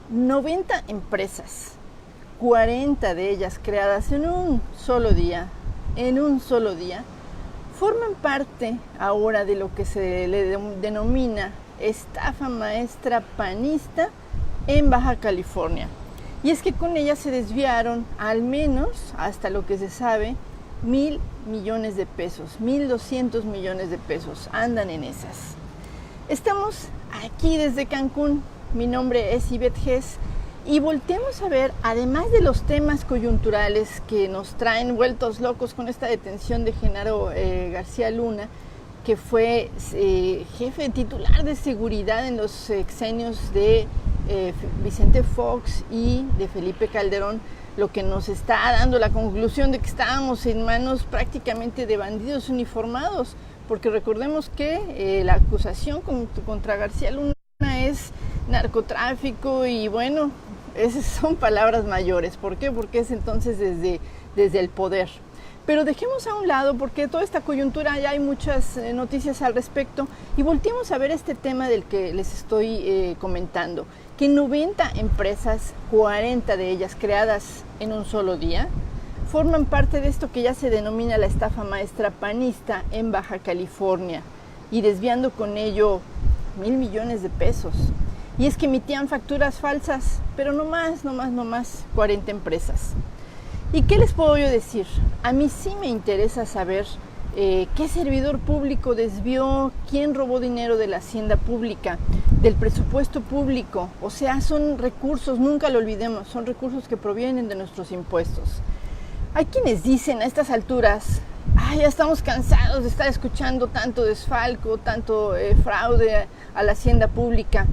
90 empresas, 40 de ellas creadas en un solo día, forman parte ahora de lo que se le denomina estafa maestra panista en Baja California. Y es que con ella se desviaron al menos, hasta lo que se sabe, 1,000 millones de pesos, 1,200 millones de pesos, andan en esas. Estamos aquí desde Cancún, mi nombre es Ivette Gess y volteamos a ver, además de los temas coyunturales que nos traen vueltos locos con esta detención de Genaro García Luna, que fue jefe titular de seguridad en los sexenios de Vicente Fox y de Felipe Calderón, lo que nos está dando la conclusión de que estábamos en manos prácticamente de bandidos uniformados, porque recordemos que la acusación contra García Luna es narcotráfico y bueno, esas son palabras mayores. ¿Por qué? Porque es entonces desde el poder. Pero dejemos a un lado, porque toda esta coyuntura ya hay muchas noticias al respecto, y volteemos a ver este tema del que les estoy comentando, que 90 empresas, 40 de ellas creadas en un solo día, forman parte de esto que ya se denomina la estafa maestra panista en Baja California, y desviando con ello 1,000 millones de pesos. Y es que emitían facturas falsas, pero no más, 40 empresas. ¿Y qué les puedo yo decir? A mí sí me interesa saber qué servidor público desvió, quién robó dinero de la hacienda pública, del presupuesto público. O sea, son recursos, nunca lo olvidemos, son recursos que provienen de nuestros impuestos. Hay quienes dicen a estas alturas, ya estamos cansados de estar escuchando tanto desfalco, tanto fraude a la hacienda pública,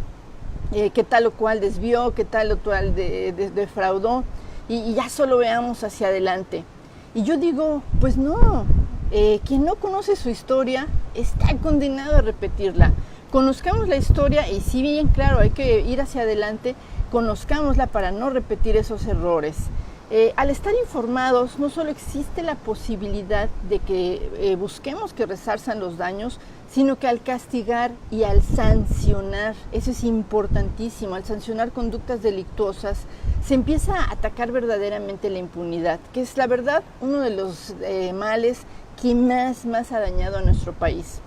qué tal o cual desvió, qué tal o cual defraudó. Y ya solo veamos hacia adelante. Y yo digo, pues no, quien no conoce su historia está condenado a repetirla. Conozcamos la historia y si bien claro hay que ir hacia adelante, conozcámosla para no repetir esos errores. Al estar informados no solo existe la posibilidad de que busquemos que resarzan los daños, sino que al castigar y al sancionar, eso es importantísimo, al sancionar conductas delictuosas, se empieza a atacar verdaderamente la impunidad, que es la verdad uno de los males que más ha dañado a nuestro país.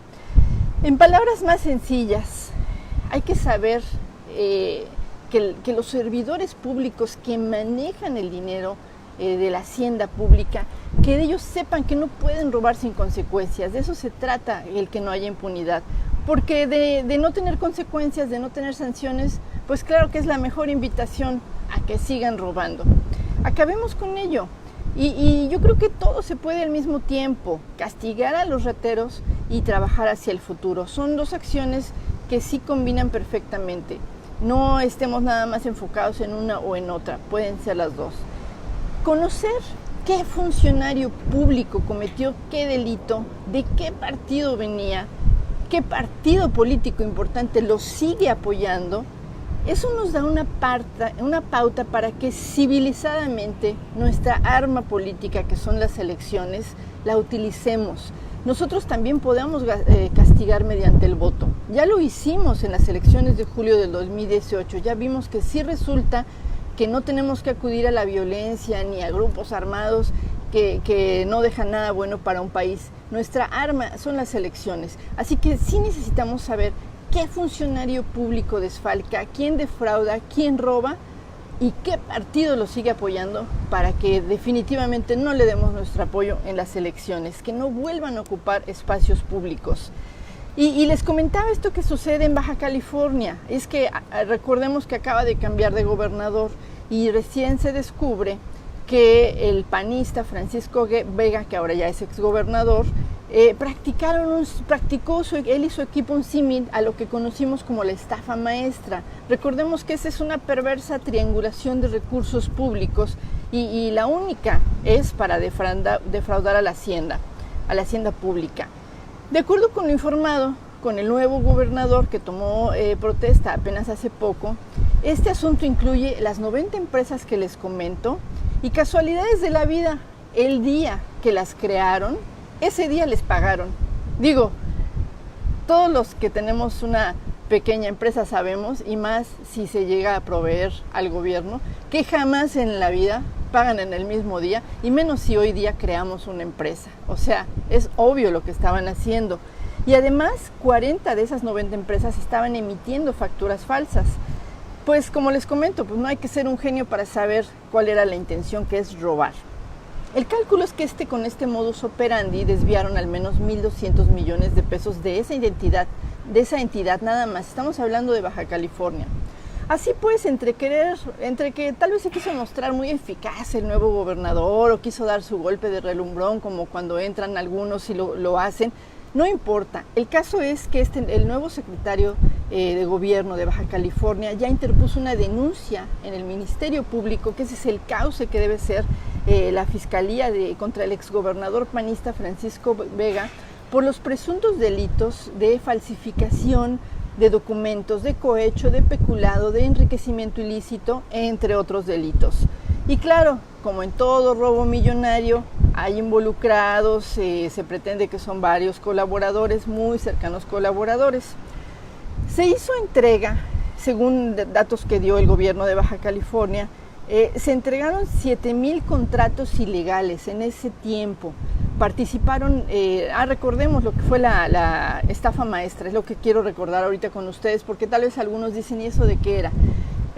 En palabras más sencillas, hay que saber que los servidores públicos que manejan el dinero de la hacienda pública, que ellos sepan que no pueden robar sin consecuencias. De eso se trata el que no haya impunidad, porque de no tener consecuencias, de no tener sanciones, pues claro que es la mejor invitación a que sigan robando. Acabemos con ello. Y yo creo que todo se puede al mismo tiempo, castigar a los rateros y trabajar hacia el futuro. Son dos acciones que sí combinan perfectamente. No estemos nada más enfocados en una o en otra, pueden ser las dos. Conocer qué funcionario público cometió qué delito, de qué partido venía, qué partido político importante lo sigue apoyando, eso nos da una pauta para que civilizadamente nuestra arma política, que son las elecciones, la utilicemos. Nosotros también podemos castigar mediante el voto. Ya lo hicimos en las elecciones de julio del 2018, ya vimos que sí resulta que no tenemos que acudir a la violencia ni a grupos armados que no dejan nada bueno para un país. Nuestra arma son las elecciones, así que sí necesitamos saber qué funcionario público desfalca, quién defrauda, quién roba y qué partido lo sigue apoyando para que definitivamente no le demos nuestro apoyo en las elecciones, que no vuelvan a ocupar espacios públicos. Y les comentaba esto que sucede en Baja California, es que recordemos que acaba de cambiar de gobernador y recién se descubre que el panista Francisco Vega, que ahora ya es exgobernador, practicó él y su equipo un símil a lo que conocimos como la estafa maestra. Recordemos que esa es una perversa triangulación de recursos públicos y la única es para defraudar a la hacienda pública. De acuerdo con lo informado, con el nuevo gobernador que tomó protesta apenas hace poco, este asunto incluye las 90 empresas que les comento y casualidades de la vida, el día que las crearon, ese día les pagaron. Digo, todos los que tenemos una pequeña empresa sabemos, y más si se llega a proveer al gobierno, que jamás en la vida pagan en el mismo día, y menos si hoy día creamos una empresa. O sea, es obvio lo que estaban haciendo. Y además, 40 de esas 90 empresas estaban emitiendo facturas falsas. Pues como les comento, pues no hay que ser un genio para saber cuál era la intención, que es robar. El cálculo es que con este modus operandi desviaron al menos 1.200 millones de pesos de esa entidad nada más. Estamos hablando de Baja California. Así pues, entre que tal vez se quiso mostrar muy eficaz el nuevo gobernador o quiso dar su golpe de relumbrón, como cuando entran algunos y lo hacen, no importa. El caso es que el nuevo secretario de gobierno de Baja California ya interpuso una denuncia en el Ministerio Público, que ese es el cauce que debe ser la Fiscalía contra el exgobernador panista Francisco Vega, por los presuntos delitos de falsificación de documentos, de cohecho, de peculado, de enriquecimiento ilícito, entre otros delitos. Y claro, como en todo robo millonario, hay involucrados, se pretende que son varios colaboradores, muy cercanos colaboradores. Se hizo entrega, según datos que dio el gobierno de Baja California, se entregaron 7,000 contratos ilegales en ese tiempo. Participaron, recordemos lo que fue la estafa maestra, es lo que quiero recordar ahorita con ustedes, porque tal vez algunos dicen, ¿y eso de qué era?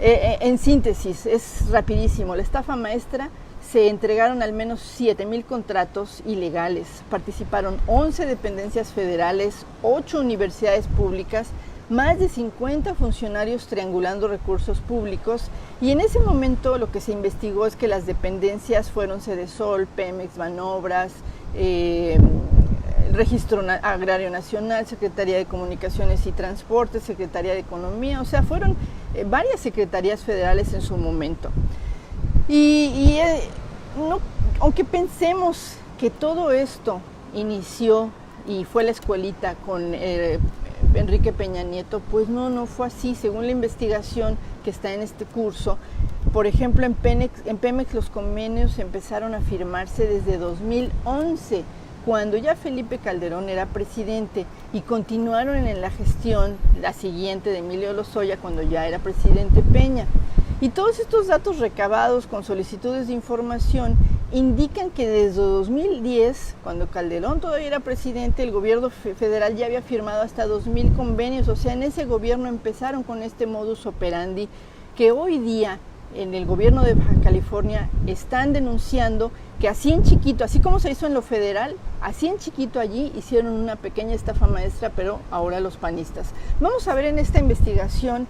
En síntesis, es rapidísimo. La estafa maestra: se entregaron al menos 7,000 contratos ilegales. Participaron 11 dependencias federales, 8 universidades públicas, más de 50 funcionarios triangulando recursos públicos, y en ese momento lo que se investigó es que las dependencias fueron Sedesol, Pemex, Banobras, Registro Agrario Nacional, Secretaría de Comunicaciones y Transportes, Secretaría de Economía, o sea, fueron varias secretarías federales en su momento. Aunque pensemos que todo esto inició y fue la escuelita con Enrique Peña Nieto, pues no fue así. Según la investigación que está en este curso, por ejemplo, en Pemex los convenios empezaron a firmarse desde 2011, cuando ya Felipe Calderón era presidente, y continuaron en la gestión, la siguiente, de Emilio Lozoya, cuando ya era presidente Peña. Y todos estos datos recabados con solicitudes de información indican que desde 2010, cuando Calderón todavía era presidente, el gobierno federal ya había firmado hasta 2,000 convenios. O sea, en ese gobierno empezaron con este modus operandi que hoy día en el gobierno de Baja California están denunciando que así en chiquito, así como se hizo en lo federal, así en chiquito allí hicieron una pequeña estafa maestra, pero ahora los panistas. Vamos a ver en esta investigación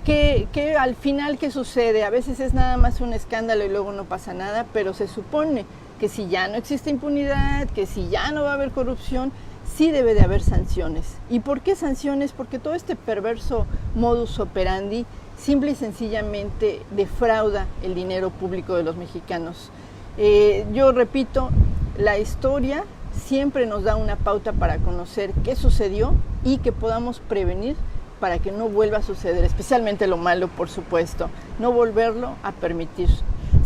que al final, ¿qué sucede? A veces es nada más un escándalo y luego no pasa nada, pero se supone que si ya no existe impunidad, que si ya no va a haber corrupción, sí debe de haber sanciones. ¿Y por qué sanciones? Porque todo este perverso modus operandi simple y sencillamente defrauda el dinero público de los mexicanos. Yo repito, la historia siempre nos da una pauta para conocer qué sucedió y que podamos prevenir para que no vuelva a suceder, especialmente lo malo, por supuesto, no volverlo a permitir.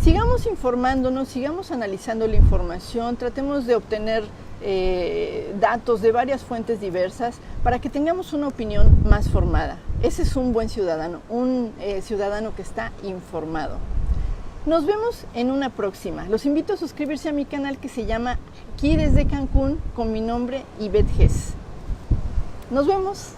Sigamos informándonos, sigamos analizando la información, tratemos de obtener datos de varias fuentes diversas para que tengamos una opinión más formada. Ese es un buen ciudadano, un ciudadano que está informado. Nos vemos en una próxima. Los invito a suscribirse a mi canal, que se llama Aquí desde Cancún, con mi nombre, Ivette Gess. Nos vemos.